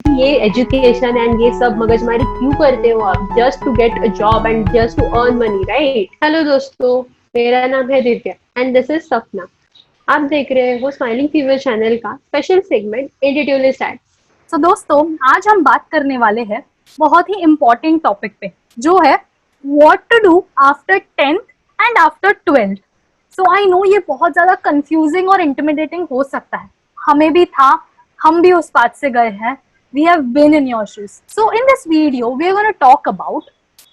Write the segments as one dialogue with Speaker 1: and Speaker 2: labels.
Speaker 1: ये education and ये सब मगजमारी क्यों करते हो आप? Just to get a job and just to earn money, right? Hello दोस्तों, मेरा नाम है दिव्या एंड दिस इज सपना। आप देख रहे हो स्माइलिंग फीवर चैनल का स्पेशल सेगमेंट एडिटोरियल एड्स।
Speaker 2: तो दोस्तों, आज हम बात करने वाले हैं बहुत ही इम्पोर्टेंट टॉपिक पे, जो है what to do after 10th and after 12th। So I know ये बहुत ज्यादा कंफ्यूजिंग और इंटिमिडेटिंग हो सकता है, हमें भी था, हम भी उस बात से गए हैं। We have been in your shoes. So in this video we are gonna talk about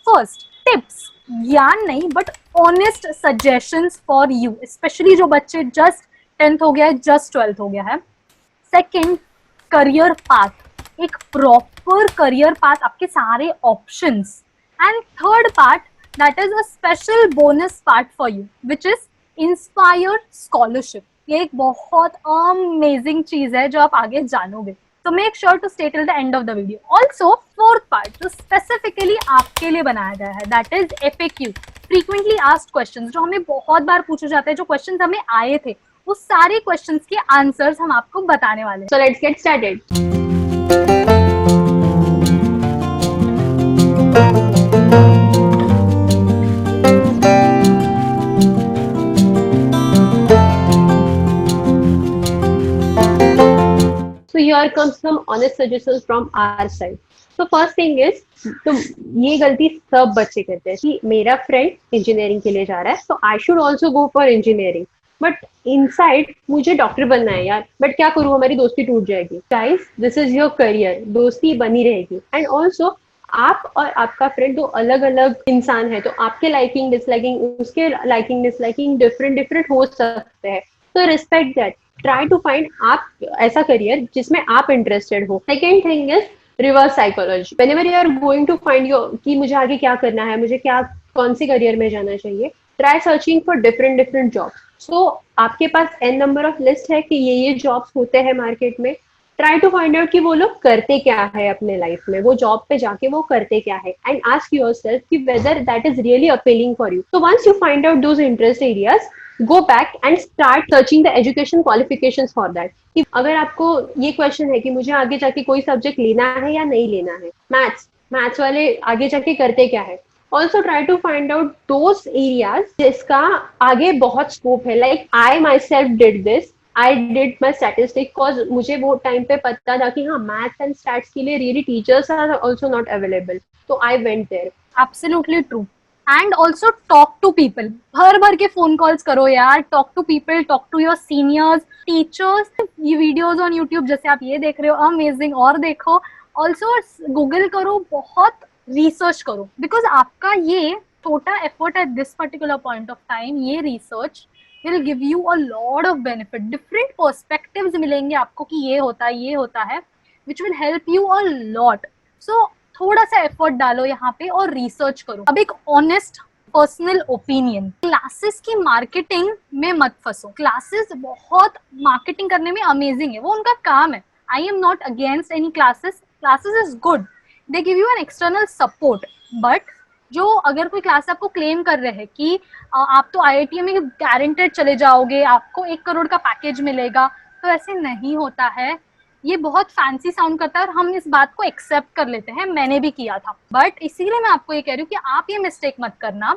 Speaker 2: first tips, ज्ञान नहीं but honest suggestions for you, specially जो बच्चे जस्ट 10th हो गया है, जस्ट 12th हो गया है। सेकेंड, करियर पाथ, एक प्रॉपर करियर पाथ, आपके सारे options. And third part, that is a special bonus part for you, which is inspire scholarship. ये एक बहुत अमेजिंग चीज है जो आप आगे जानोगे, तो make sure to stay till the end of the video. Also fourth part जो स्पेसिफिकली आपके लिए बनाया गया है, that is FAQ, frequently asked questions, जो हमें बहुत बार पूछे जाते हैं, जो क्वेश्चंस हमें आए थे, उस सारे क्वेश्चंस के आंसर्स हम आपको बताने वाले हैं।
Speaker 1: So let's get started. So here comes some honest suggestions from our side. So first thing is, तो ये गलती सब बच्चे करते हैं कि मेरा फ्रेंड इंजीनियरिंग के लिए जा रहा है, so I should also go for engineering. But inside मुझे डॉक्टर बनना है यार, बट क्या करूँ, हमारी दोस्ती टूट जाएगी। Guys, this is your career, दोस्ती बनी रहेगी। एंड ऑल्सो आप और आपका फ्रेंड दो अलग अलग इंसान है, तो आपके लाइकिंग डिसलाइकिंग, उसके लाइकिंग डिसलाइकिंग डिफरेंट डिफरेंट हो सकते हैं। तो respect that, try to find आप ऐसा करियर जिसमें आप इंटरेस्टेड हो। Second thing is reverse psychology. Whenever you are going to find your कि मुझे आगे क्या करना है, मुझे क्या कौन सी करियर में जाना चाहिए, try searching for different different jobs. So आपके पास एन नंबर ऑफ लिस्ट है कि ये जॉब्स होते हैं मार्केट में। ट्राई टू फाइंड आउट कि वो लोग करते क्या है अपने लाइफ में, वो जॉब पे जाके वो करते क्या है, एंड आस्क योरसेल्फ कि whether that is really appealing for you. So once you find out those interest areas, go back and start searching the education qualifications for that. कि अगर आपको ये क्वेश्चन है कि मुझे आगे जाके कोई सब्जेक्ट लेना है या नहीं लेना है, मैथ्स, मैथ्स वाले आगे जाके करते क्या है। Also try to find out those areas जिसका आगे बहुत स्कोप है। Like I myself did this, I did my statistic, because मुझे वो टाइम पे पता था कि हाँ, मैथ्स एंड स्टैट्स के लिए really teachers are also not available, तो I went there.
Speaker 2: Absolutely true. And also talk to people, भर भर के फोन कॉल्स करो यार, talk to people, talk to your seniors, teachers. ये वीडियोज ऑन यूट्यूब जैसे आप ये देख रहे हो, अमेजिंग, और देखो। ऑल्सो गूगल करो, बहुत रिसर्च करो, बिकॉज आपका ये छोटा effort at this particular point of time, ये research will give you a lot of benefit. Different perspectives मिलेंगे आपको कि ये होता है, ये होता है, which will help you a lot. So थोड़ा सा एफर्ट डालो यहाँ पे और रिसर्च करो। अब एक ऑनेस्ट पर्सनल ओपिनियन, क्लासेस की मार्केटिंग में मत फंसो। क्लासेस बहुत मार्केटिंग करने में अमेजिंग है, वो उनका काम है। I am not against any classes, classes is good, they give you an external support. But जो अगर कोई क्लास आपको क्लेम कर रहे हैं कि आप तो IIT में गारंटेड चले जाओगे, आपको 1 करोड़ का पैकेज मिलेगा, तो ऐसे नहीं होता है। ये बहुत फैंसी साउंड करता है और हम इस बात को एक्सेप्ट कर लेते हैं, मैंने भी किया था। बट इसीलिए मैं आपको ये कह रही हूँ कि आप ये मिस्टेक मत करना।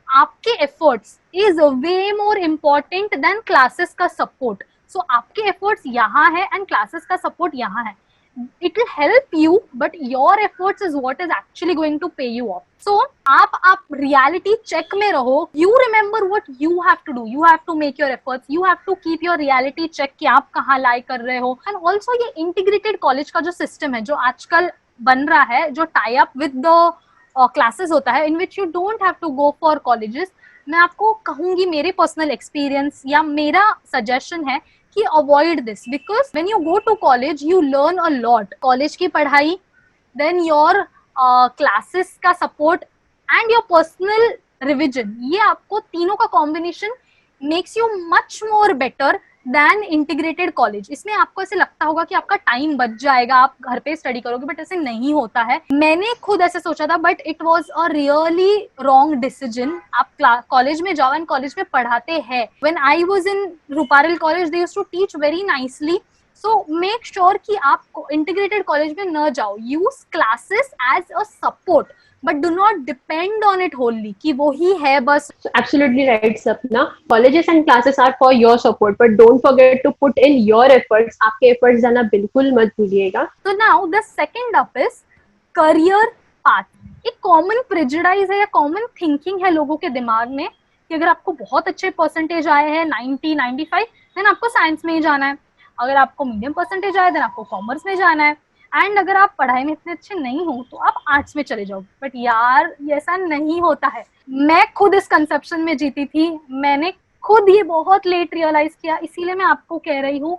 Speaker 2: आपके efforts is way more important then classes का सपोर्ट। सो आपके एफर्ट्स यहाँ है एंड क्लासेस का सपोर्ट यहाँ है। It will help you, but your efforts is what is actually going to pay you off. So आप reality check में रहो. You remember what you have to do. You have to make your efforts. You have to keep your reality check कि आप कहाँ lie कर रहे हो. And also ये integrated college का जो system है, जो आजकल बन रहा है, जो tie up with the classes होता है, in which you don't have to go for colleges. मैं आपको कहूंगी मेरे पर्सनल एक्सपीरियंस या मेरा सजेशन है कि avoid this, because when you go to college you learn a lot. College की पढ़ाई, देन योर क्लासेस का support and your personal revision, ये आपको तीनों का combination makes you much more better than integrated college. इसमें आपको ऐसे लगता होगा कि आपका टाइम बच जाएगा, आप घर पे स्टडी करोगे, बट ऐसे नहीं होता है। मैंने खुद ऐसे सोचा था, but it was a really wrong decision. आप कॉलेज में जाओ एंड कॉलेज में पढ़ाते हैं। When I was in Ruparel college, they used to teach very nicely, so make sure कि आप इंटीग्रेटेड कॉलेज में न जाओ. Use classes as a support, but do not depend on it only कि वो ही है बस.
Speaker 1: So absolutely right, Sapna. Colleges and classes are for your support, but don't forget to put in your efforts. आपके efforts डालना बिल्कुल मत भूलिएगा.
Speaker 2: So now the second up is career path. एक कॉमन प्रेजुडाइज है या कॉमन थिंकिंग है लोगों के दिमाग में कि अगर आपको बहुत अच्छे परसेंटेज आए हैं 90, 95, देन आपको साइंस में ही जाना है. अगर आपको मीडियम परसेंटेज आए देन आपको कॉमर्स में जाना है. एंड अगर आप पढ़ाई में इतने अच्छे नहीं हो तो आप आर्ट्स में चले जाओ. बट यार ये ऐसा नहीं होता है. मैं खुद इस कंसेप्शन में जीती थी. मैंने खुद ये बहुत लेट रियलाइज किया. इसीलिए मैं आपको कह रही हूँ,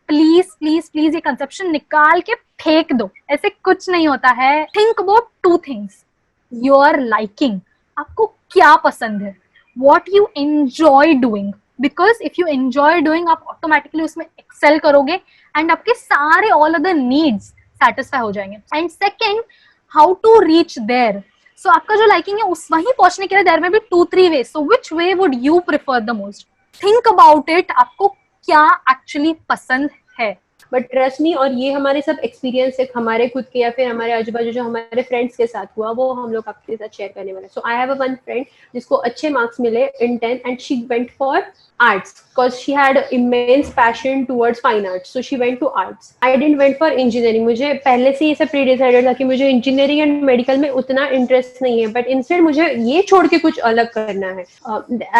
Speaker 2: प्लीज प्लीज प्लीज ये कंसेप्शन निकाल के फेंक दो. ऐसे कुछ नहीं होता है. Think about two things. Your liking, आपको क्या पसंद है, what you enjoy doing. Because if you enjoy doing आप ऑटोमेटिकली उसमें एक्सेल करोगे एंड आपके सारे ऑल अदर नीड्स सेटिस्फाई हो जाएंगे. And second, how to reach there. So आपका जो लाइकिंग है उस वहीं पहुंचने के लिए देयर में भी 2-3 way. So which way would you prefer the most. Think about it. आपको क्या एक्चुअली पसंद है.
Speaker 1: बट ट्रस्ट मी, और ये हमारे सब एक्सपीरियंस है, हमारे खुद के या फिर हमारे आजू बाजू जो हमारे फ्रेंड्स के साथ हुआ, वो हम लोग आपके साथ शेयर करने वाले. So I have a one friend जिसको अच्छे मार्क्स मिले in 10th and she went for arts because she had immense passion towards fine arts, so she went to arts. I didn't went for engineering. मुझे पहले से ये सब pre decided था कि मुझे इंजीनियरिंग एंड मेडिकल में उतना इंटरेस्ट नहीं है, बट इंस्टेड मुझे ये छोड़ के कुछ अलग करना है.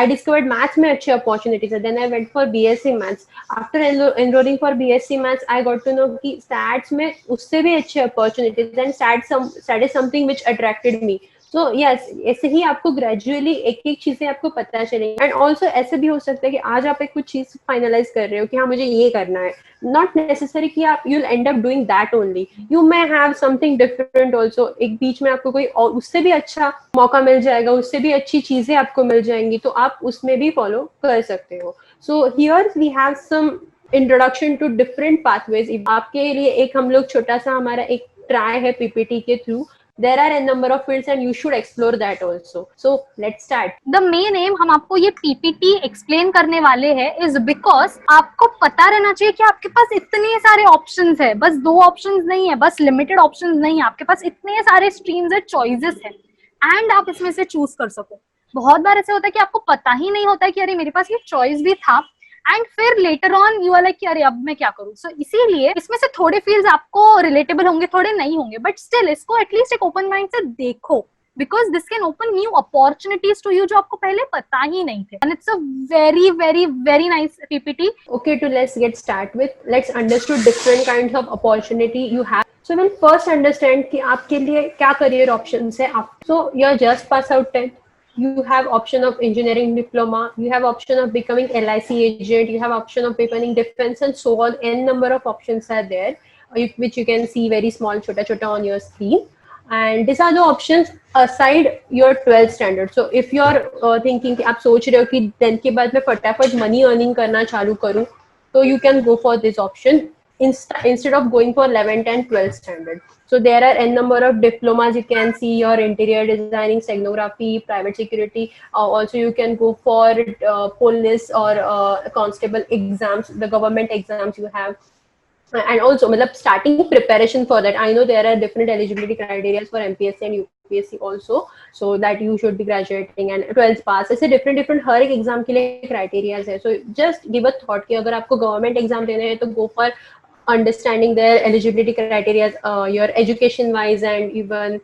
Speaker 1: I discovered मैथ्स में अच्छे अपॉर्चुनिटीज है. Then I went for BSc maths. After enrolling for BSc maths I got to know कि स्टैट्स में उससे भी अच्छे opportunities and stat is something which attracted me. So yes, ऐसे ही आपको ग्रेजुअली एक एक चीजें आपको पता चलेंगी. एंड ऑल्सो ऐसे भी हो सकता है कि आज आप एक कुछ चीज फाइनलाइज कर रहे हो कि हाँ मुझे ये करना है. नॉट नेसेसरी कि आप you'll and up doing that only. You may have something different also. एक बीच में आपको कोई और उससे भी अच्छा मौका मिल जाएगा, उससे भी अच्छी चीजें आपको मिल जाएंगी, तो आप उसमें भी फॉलो कर सकते हो. So here we have some introduction to different pathways. आपके लिए एक हम लोग छोटा सा हमारा एक ट्राई है PPT के through. There are a number of fields and you should explore that also. So let's start.
Speaker 2: The main aim हम आपको ये PPT explain करने वाले हैं is because आपको पता रहना चाहिए कि आपके पास इतने सारे options है. बस 2 options नहीं है, बस limited options नहीं है. आपके पास इतने सारे streams है, choices है, and आप इसमें से choose कर सको. बहुत बार ऐसे होता है कि आपको पता ही नहीं होता है कि अरे मेरे पास ये choice भी था, एंड फिर later on you are like कि अरे अब मैं क्या करूं. सो इसीलिए इसमें से थोड़े फील्ड्स आपको रिलेटेबल होंगे, थोड़े नहीं होंगे, बट स्टिल इसको एटलीस्ट एक ओपन माइंड से देखो, because this can open new opportunities to you जो आपको पहले पता ही नहीं थे. And it's a very very very nice PPT.
Speaker 1: Okay, to let's get start with. Let's understand different kinds of opportunity you have. So we'll first understand कि आपके लिए क्या career options है. So you're just pass out 10th. You have option of engineering diploma. You have option of becoming LIC agent. You have option of becoming defense and so on. N number of options are there, which you can see very small, chota on your screen. And these are the options aside your 12th standard. So if you are thinking कि आप सोच रहे हो कि 10th के बाद मैं फटाफट money earning करना चालू करूँ, तो you can go for this option instead of going for 11th and 12th standard. So there are n number of diplomas. You can see your interior designing, stenography, private security. Also you can go for police or constable exams, the government exams you have. And also मतलब starting preparation for that. I know there are different eligibility criteria for MPSC and UPSC also, so that you should be graduating and 12th pass. ऐसे different हर एक exam के लिए criteria है. So just give a thought कि अगर आपको government exam देने हैं तो go for understanding their eligibility criteria, your education wise, and even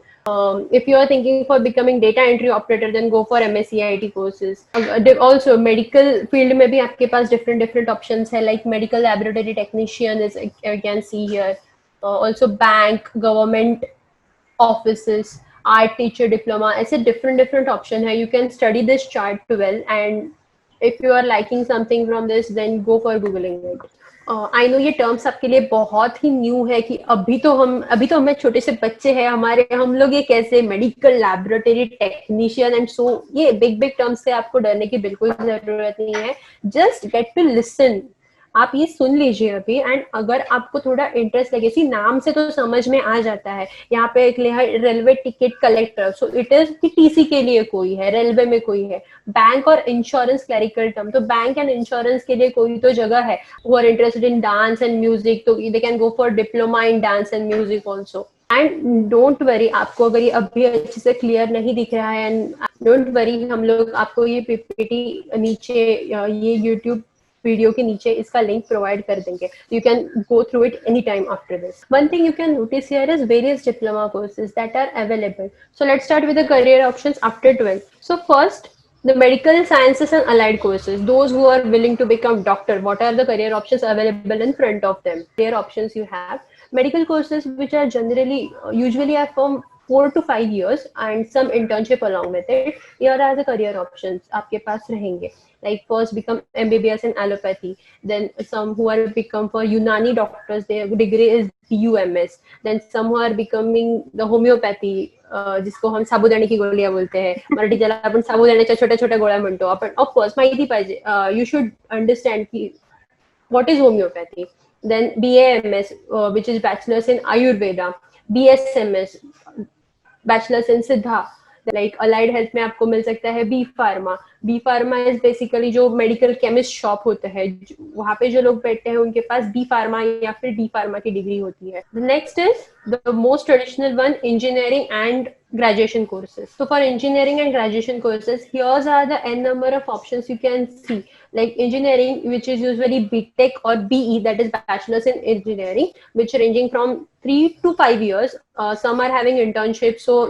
Speaker 1: if you are thinking for becoming data entry operator, then go for MSc IT courses. Also medical field में भी आपके पास different options है, like medical laboratory technician is you can see here. Also bank, government offices, art teacher diploma, ऐसे different option है. You can study this chart well, and if you are liking something from this, then go for googling it. I know ये terms आपके लिए बहुत ही new है कि अभी तो हमें छोटे से बच्चे हैं हमारे, हम लोग ये कैसे medical laboratory technician and so, ये बिग टर्म्स से आपको डरने की बिल्कुल जरूरत नहीं है. Just get to listen. आप ये सुन लीजिए अभी, एंड अगर आपको थोड़ा इंटरेस्ट लगे, सी नाम से तो समझ में आ जाता है, यहाँ पे एक railway ticket collector, so it is कि टीसी के लिए कोई है, रेलवे में कोई है, बैंक और इंश्योरेंस क्लरिकल टर्म, तो बैंक एंड इंश्योरेंस के लिए कोई तो जगह है, who are interested in dance and music, तो they can go for diploma in dance and music also. And don't worry, आपको अगर ये अभी अच्छे से क्लियर नहीं दिख रहा है, एंड डोंट वरी, हम लोग आपको ये पीपीटी नीचे ये यूट्यूब वीडियो के नीचे इसका लिंक प्रोवाइड कर देंगे, you can go through it any time after this. One thing you can notice here is various diploma courses that are available. So let's start with the career options after 12th. So first, the medical sciences and allied courses, those who are willing to become doctor, what are the career options available in front of them? Career options you have medical courses, which are generally usually are from 4 to 5 years and some internship along with it. Here are the career options आपके पास रहेंगे. Like first become MBBS in allopathy, then some who are become for Unani doctors, their degree is BUMS, then some who are becoming the homeopathy, जिसको हम साबुदाणे की गोळ्या बोलते हैं, मराठी ज्याला आपण साबुदाण्याच्या छोट्या छोट्या गोळ्या म्हणतो आपण, ऑफकोर्स माहिती पाहिजे, यू शुड अंडरस्टँड की what is homeopathy. Then BAMS, which is bachelor's in Ayurveda, BSMS, bachelor's in Siddha. Like allied health में आपको मिल सकता है B pharma. B pharma is basically जो मेडिकल केमिस्ट शॉप होता है, वहां पे जो लोग बैठते हैं उनके पास बी फार्मा या फिर डी फार्मा की डिग्री होती है. Next is the most traditional one, engineering and graduation courses. So for engineering and graduation courses, here's are the n number of options you can see. Like engineering, which is usually BTech or BE, that is bachelor's in engineering, which ranging from 3 to 5 years. Some are having internships, so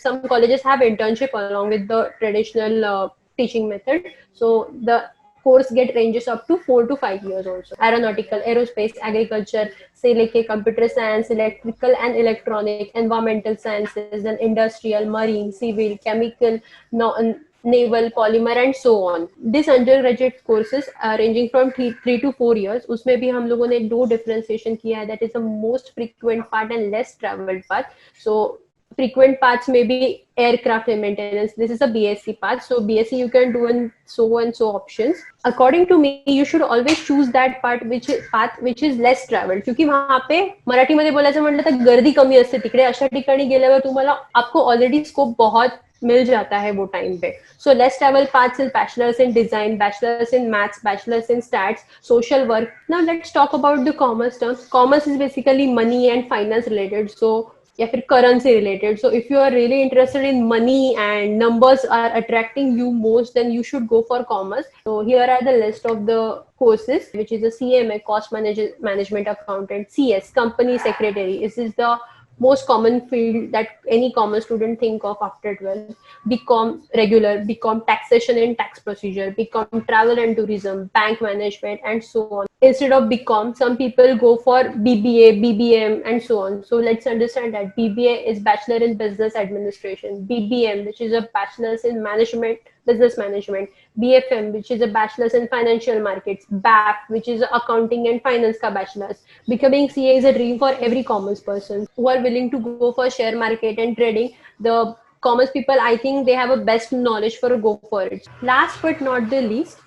Speaker 1: some colleges have internship along with the traditional teaching method. So the course get ranges up to 4 to 5 years also. Aeronautical, aerospace, agriculture, say like computer science, electrical and electronic, environmental sciences, and industrial, marine, civil, chemical, naval, polymer and so on. This undergraduate courses are ranging from 3 to 4 years. उसमें भी हम लोगों ने दो differentiation किया है, that is the most frequent part and less traveled path. So frequent paths may be aircraft and maintenance. This is a BSc path. So BSc you can do in so and so options. According to me, you should always choose that which is less traveled. क्योंकि वहाँ पे मराठीमध्ये बोलायचं म्हटलं तर गर्दी कमी असते तिकडे. अशा ठिकाणी गेल्यावर तुम्हाला आपको ऑलरेडी स्कोप बहुत मिल जाता है वो टाइम पे. So less travel paths is bachelor's in design, bachelor's in maths, bachelor's in stats, social work. Now let's talk about the commerce terms. Commerce is basically money and finance related. So या फिर currency related. So if you are really interested in money and numbers are attracting you most, then you should go for commerce. So here are the list of the courses, which is a CMA, cost management accountant, CS, company secretary. This is the most common field that any commerce student think of after 12. BCom regular, BCom taxation and tax procedure, BCom travel and tourism, bank management and so on. Instead of BCom, some people go for BBA, BBM and so on. So let's understand that BBA is Bachelor in Business Administration, BBM, which is a Bachelor's in Management, Business Management, BFM, which is a Bachelor's in Financial Markets, BAF, which is Accounting and Finance ka Bachelor's. Becoming CA is a dream for every commerce person who are willing to go for share market and trading. The commerce people, I think they have a best knowledge for go for it. Last but not the least,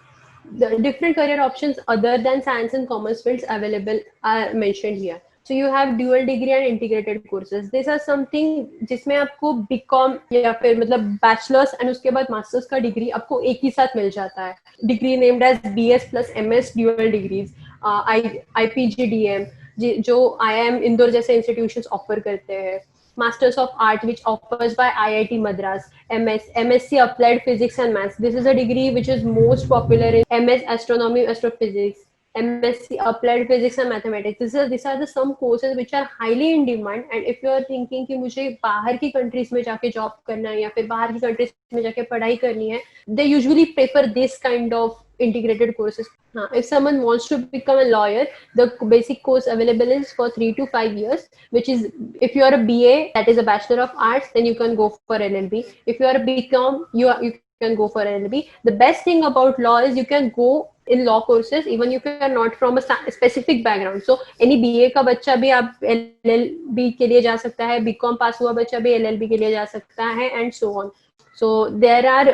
Speaker 1: the different career options other than science and commerce fields available are mentioned here. So you have dual degree and integrated courses. These are something जिसमें आपको BCom या फिर मतलब bachelor's and उसके बाद masters का degree आपको एक ही साथ मिल जाता है. Degree named as BS plus MS dual degrees, IPGDM जो IIM इंदौर जैसे institutions offer करते हैं. Masters of Art, which offers by IIT Madras, MSc Applied Physics and Maths. This is a degree which is most popular in MS Astronomy, Astrophysics, MSc Applied Physics and Mathematics. These are the some courses which are highly in demand. And if you are thinking कि मुझे बाहर की countries में जाके job करना है या फिर बाहर की countries में जाके पढ़ाई करनी है, they usually prefer this kind of integrated courses. If someone wants to become a lawyer, the basic course available is for 3 to 5 years, which is if you are a BA, that is a Bachelor of Arts, then you can go for LLB. If you are a BCom, you can go for LLB. The best thing about law is you can go in law courses, even if you are not from a specific background. So any BA का बच्चा भी आप LLB के लिए जा सकता है, BCom पास हुआ बच्चा भी LLB के लिए जा सकता है, and so on. So there are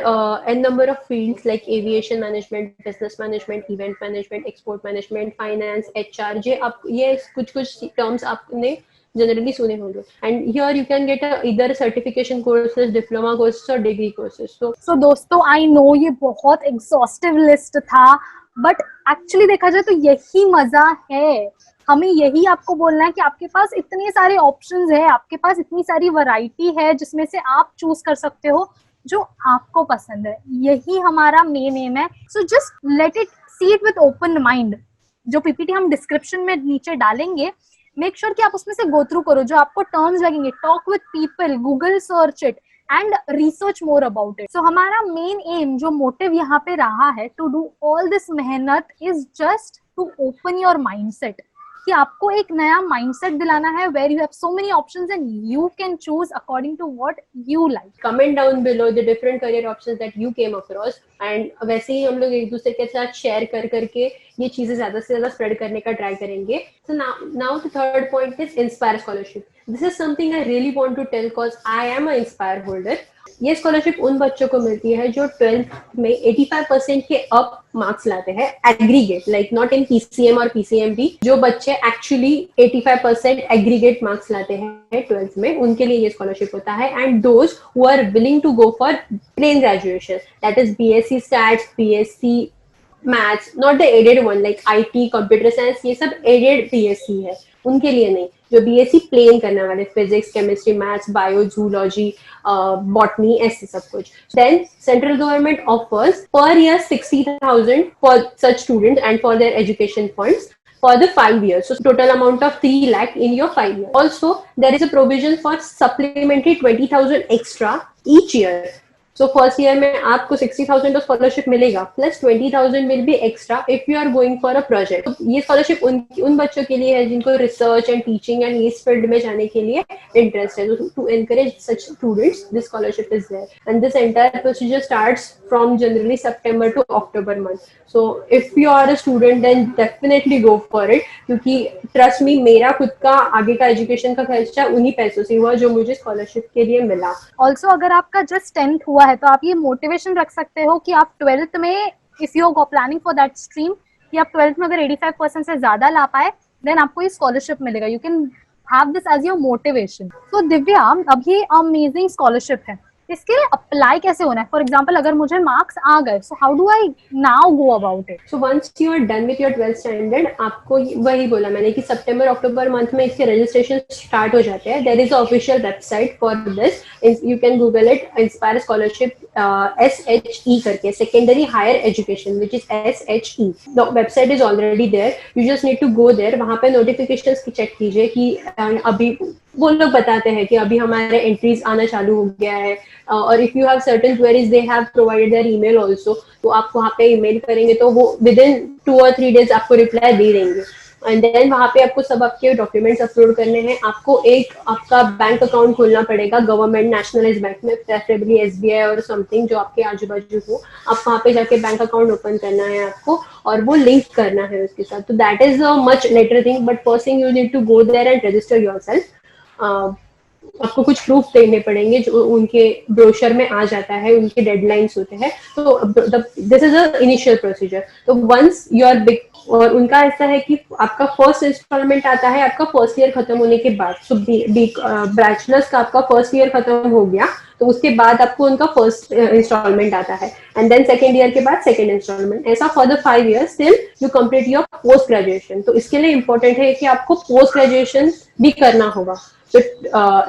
Speaker 1: a number of fields like aviation management, business management, event management, export management, finance, HR. ये कुछ terms आपने generally सुने होंगे. And here you can get either certification courses, diploma courses or degree courses.
Speaker 2: So दोस्तों, I know ये बहुत exhaustive list था, but actually देखा जाए तो यही मजा है. हमें यही आपको बोलना है कि आपके पास इतने सारे ऑप्शंस है, आपके पास इतनी सारी वैरायटी है जिसमें से आप चूज कर सकते हो जो आपको पसंद है. यही हमारा मेन एम है. So just let it see it with open mind. जो पीपीटी हम डिस्क्रिप्शन में नीचे डालेंगे, मेक श्योर कि आप उसमें से गो थ्रू करो, जो आपको टर्म्स लगेंगे, talk with people, Google search it and research more about it. So हमारा मेन एम, जो मोटिव यहाँ पे रहा है टू डू ऑल दिस मेहनत, is just to open your mindset. कि आपको एक नया माइंडसेट दिलाना है where you have so many options and you can choose according to what you like.
Speaker 1: Comment down below the different career options that you came across and वैसे ही हम लोग एक दूसरे के साथ शेयर करके ये चीजें ज्यादा से ज्यादा स्प्रेड करने का ट्राई करेंगे. So now the third point is Inspire Scholarship. This is something I really want to tell because I am a Inspire holder. ये स्कॉलरशिप उन बच्चों को मिलती है जो 12th में 85% के अप मार्क्स लाते हैं aggregate, like not in PCM और PCMB. जो बच्चे एक्चुअली 85% एग्रीगेट मार्क्स लाते हैं 12th में, उनके लिए ये स्कॉलरशिप होता है. And those who are willing to go for plain graduation, that is BSc Stats, BSc Maths, not the added one like IT, computer science, ये सब एडेड BSc है, उनके लिए नहीं. जो BSc प्लेन करने वाले, physics, chemistry, maths, bio, zoology, botany, ऐसे सब कुछ. Then central government offers per year 60,000 for such student and for their education funds for the 5 years. So total amount of 3 lakh in your 5 years. Also, there is a provision for supplementary 20,000 extra each year. So first year में आपको 60,000 का scholarship मिलेगा, plus 20,000 will be extra if you are going for a project. तो ये scholarship उन बच्चों के लिए है जिनको रिसर्च एंड टीचिंग एंड इस फील्ड में जाने के लिए इंटरेस्ट है. To encourage such students, this scholarship is there and this entire procedure starts from generally September to October month. So if you are a student then definitely go for it, क्योंकि trust me, मेरा खुद का आगे का education का खर्चा उन्हीं पैसों से हुआ जो मुझे स्कॉलरशिप के लिए मिला.
Speaker 2: ऑल्सो अगर आपका जस्ट 10th हुआ है तो आप ये मोटिवेशन रख सकते हो कि आप 12th में, if you are planning for that stream, कि आप 12th में अगर 85% से ज्यादा ला पाए देन आपको ये स्कॉलरशिप मिलेगा. You can have this as your motivation. तो दिव्या, अब ये अमेजिंग स्कॉलरशिप है, इसके लिए अप्लाई कैसे होना है? फॉर एग्जाम्पल अगर मुझे मार्क्स आ गए, so how do I now go about it?
Speaker 1: So once you are done with your 12th standard, आपको वही बोला मैंने कि September October मंथ में इसके रजिस्ट्रेशन स्टार्ट हो जाते हैं. There is official website for this, you can Google it, INSPIRE scholarship SHE करके, secondary higher education which is SHE. The website is already there, you just need to go there. वहां पे notifications की check कीजिए कि अभी वो लोग बताते हैं कि अभी हमारे एंट्रीज आना चालू हो गया है. और if you have certain queries, they have provided their email also. तो आप वहाँ पे ईमेल करेंगे तो वो विद इन 2 or 3 days आपको रिप्लाई दे देंगे. एंड देन वहाँ पे आपको सब आपके डॉक्यूमेंट्स अपलोड करने हैं. आपको एक आपका बैंक अकाउंट खोलना पड़ेगा गवर्नमेंट नेशनलाइज्ड बैंक में, प्रेफरेबली SBI और समथिंग जो आपके आजू बाजू हो. आप वहाँ पे जाके बैंक अकाउंट ओपन करना है आपको और वो लिंक करना है उसके साथ. तो that is a much later thing, but first thing you need to go there and register yourself. आपको कुछ प्रूफ देने पड़ेंगे जो उनके ब्रोशर में आ जाता है, उनके डेडलाइंस होते हैं. तो this is a initial procedure. तो वंस यू आर बिग, और उनका ऐसा है कि आपका फर्स्ट इंस्टॉलमेंट आता है आपका फर्स्ट ईयर खत्म होने के बाद. सो बैचलर्स का आपका फर्स्ट ईयर खत्म हो गया तो उसके बाद आपको उनका फर्स्ट इंस्टॉलमेंट आता है, एंड देन सेकेंड ईयर के बाद सेकेंड इंस्टॉलमेंट, ऐसा for the 5 years till you complete your post graduation. तो इसके लिए इंपॉर्टेंट है कि आपको पोस्ट ग्रेजुएशन भी करना होगा. So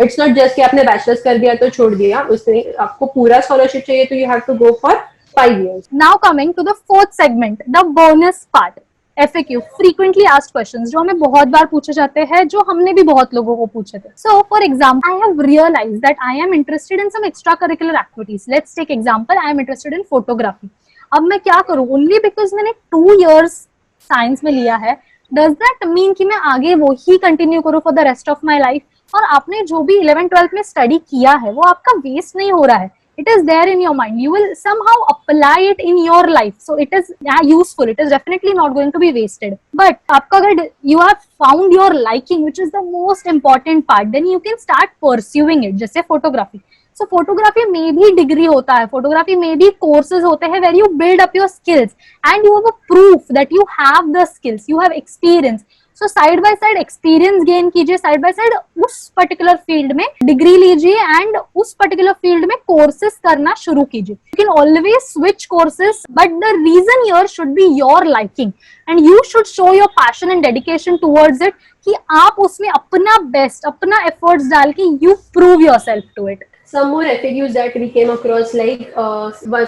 Speaker 1: it's not just कि आपने बैचलर्स कर दिया तो छोड़ दिया, उसमें आपको पूरा स्कॉलरशिप चाहिए तो you have to go for 5 years.
Speaker 2: Now coming to the fourth segment, the bonus part, FAQ, frequently asked questions, जो हमें बहुत बार पूछे जाते हैं, जो हमने भी बहुत लोगों को पूछे थे. So for example, I have realized that I am interested in some extracurricular activities. Let's take example, I am interested in photography. अब मैं क्या करूँ? Only because मैंने 2 years साइंस में लिया है, does that mean कि मैं आगे वो ही कंटिन्यू करूँ for the rest of my life? और आपने जो भी 11th 12th में स्टडी किया है वो आपका वेस्ट नहीं हो रहा है. it is there in your mind. You will somehow apply it in your life, so it is useful. It is definitely not going to be wasted. But आपका अगर you have found your liking, which is the most important part, then you can start pursuing it. जैसे photography. So photography में भी degree होता है, photography में भी courses होते हैं where you build up your skills and you have a proof that you have the skills, you have experience. So side by side experience gain कीजिए, side by side उस particular field में degree लीजिए and उस particular field में courses करना शुरू कीजिए. You can always switch courses, but the reason here should be your liking and you should show your passion and dedication towards it, कि आप उसमें अपना बेस्ट, अपना एफर्ट्स डाल के you prove yourself to it.
Speaker 1: Some more FAQs that we came across, like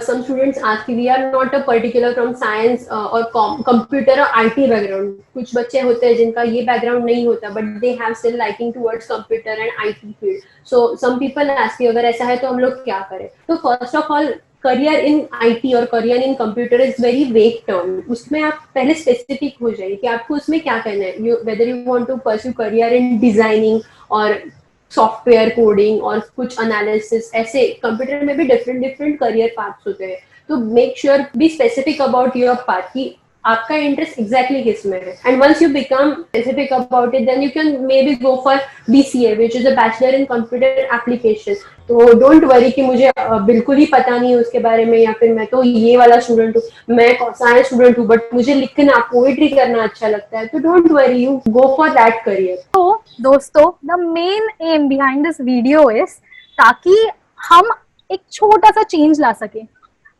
Speaker 1: some students ask, we are not a particular from science or computer or IT background. कुछ बच्चे होते हैं जिनका ये background नहीं होता, but they have still liking towards computer and IT field. So some people ask you, अगर ऐसा है तो हम लोग क्या करें? तो first of all, career in IT और career in computer is very vague term. उसमें आप पहले specific हो जाइए कि आपको उसमें क्या करना है. Whether you want to pursue career in designing और सॉफ्टवेयर कोडिंग और कुछ एनालिसिस, ऐसे कंप्यूटर में भी डिफरेंट करियर पाथ्स होते हैं. तो make sure be specific about your path कि आपका इंटरेस्ट एग्जैक्टली किस में है. And once you become specific about it, then you can maybe go for BCA, which is a bachelor in computer application. तो don't worry कि मुझे बिल्कुल ही पता नहीं है उसके बारे में, या फिर मैं तो ये वाला स्टूडेंट हूँ, मैं साइंस स्टूडेंट हूँ, बट मुझे लिखना, पोएट्री करना अच्छा लगता है. तो don't worry, you go for that career.
Speaker 2: तो दोस्तों, the main M behind this video is ताकि हम एक छोटा सा चेंज ला सके,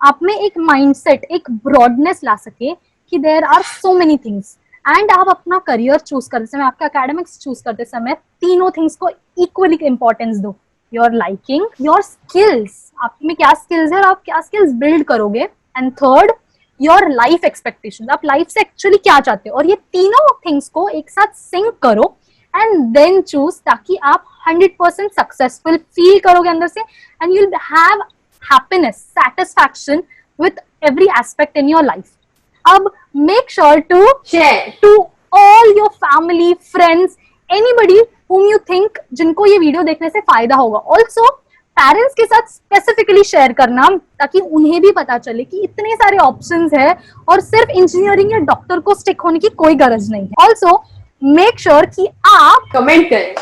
Speaker 2: आप में एक माइंडसेट, एक ब्रॉडनेस ला सके कि there are so many things, and आप अपना करियर चूज करते समय, आपका एकेडमिक्स चूज करते समय तीनों थिंग्स को इक्वली इंपॉर्टेंस दो. योर लाइकिंग, योर स्किल्स, आप में क्या स्किल्स है और आप क्या स्किल्स बिल्ड करोगे, and third your life expectations, आप लाइफ से एक्चुअली क्या चाहते हो. और ये तीनों थिंग्स को एक साथ सिंक करो एंड देन चूज, ताकि आप 100% सक्सेसफुल फील करोगे अंदर से, and you will have happiness, satisfaction with every aspect in your life. अब make sure to
Speaker 1: share
Speaker 2: to all your family, friends, anybody whom you think जिनको ये video देखने से फायदा होगा. ऑल्सो पेरेंट्स के साथ स्पेसिफिकली शेयर करना, ताकि उन्हें भी पता चले कि इतने सारे ऑप्शंस है और सिर्फ इंजीनियरिंग या डॉक्टर को स्टिक होने की कोई गरज नहीं है. ऑल्सो मेक श्योर कि आप
Speaker 1: कमेंट करें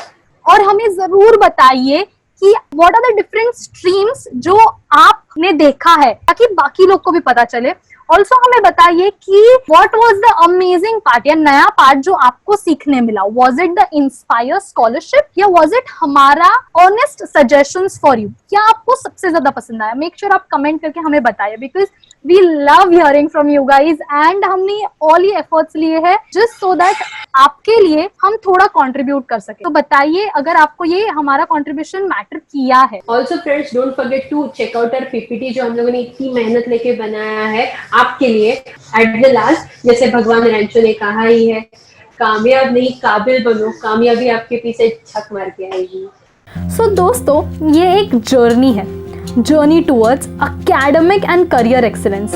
Speaker 2: और हमें जरूर बताइए कि what are the different streams जो आपने देखा है, ताकि बाकी लोग को भी पता चले. ऑल्सो हमें बताइए कि what was the amazing part या नया पार्ट जो आपको सीखने मिला. Was it the inspire scholarship या वाज इट हमारा ऑनेस्ट सजेशंस फॉर यू? क्या आपको सबसे ज्यादा पसंद आया? मेक श्योर आप कमेंट करके हमें बताइए, because we love hearing from you guys, and हमने ऑल ये एफर्ट्स लिए हैं जस्ट सो दैट आपके लिए हम थोड़ा कंट्रीब्यूट कर सके. तो बताइए अगर आपको ये हमारा कंट्रीब्यूशन मैटर किया है.
Speaker 1: Also friends, don't forget to check out our PPT जो हम लोगों ने इतनी मेहनत लेके बनाया है आपके लिए. एट द लास्ट, जैसे भगवान रैंचो ने कहा ही है, कामयाब नहीं काबिल बनो, कामयाबी आपके पीछे छक मार के आएगी.
Speaker 2: सो दोस्तों, ये एक जर्नी है, journey towards academic and career excellence,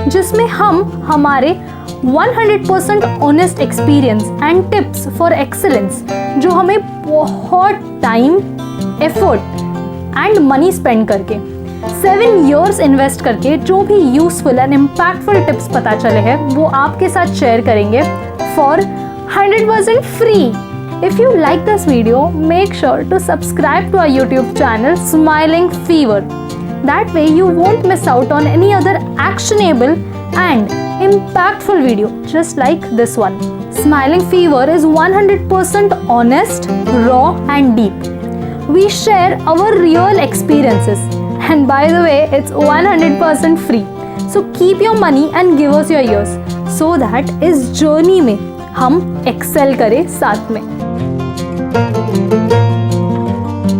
Speaker 2: जिसमें हम हमारे 100% honest experience and tips for excellence, जो हमें बहुत time, effort and money spend करके 7 years इन्वेस्ट करके जो भी यूजफुल एंड इम्पैक्टफुल टिप्स पता चले हैं, वो आपके साथ शेयर करेंगे for 100% free. If you like this video, make sure to subscribe to our YouTube channel Smiling Fever. That way you won't miss out on any other actionable and impactful video just like this one. Smiling Fever is 100% honest, raw and deep. We share our real experiences, and by the way, it's 100% free. So keep your money and give us your ears so that इस journey में हम excel करें साथ में.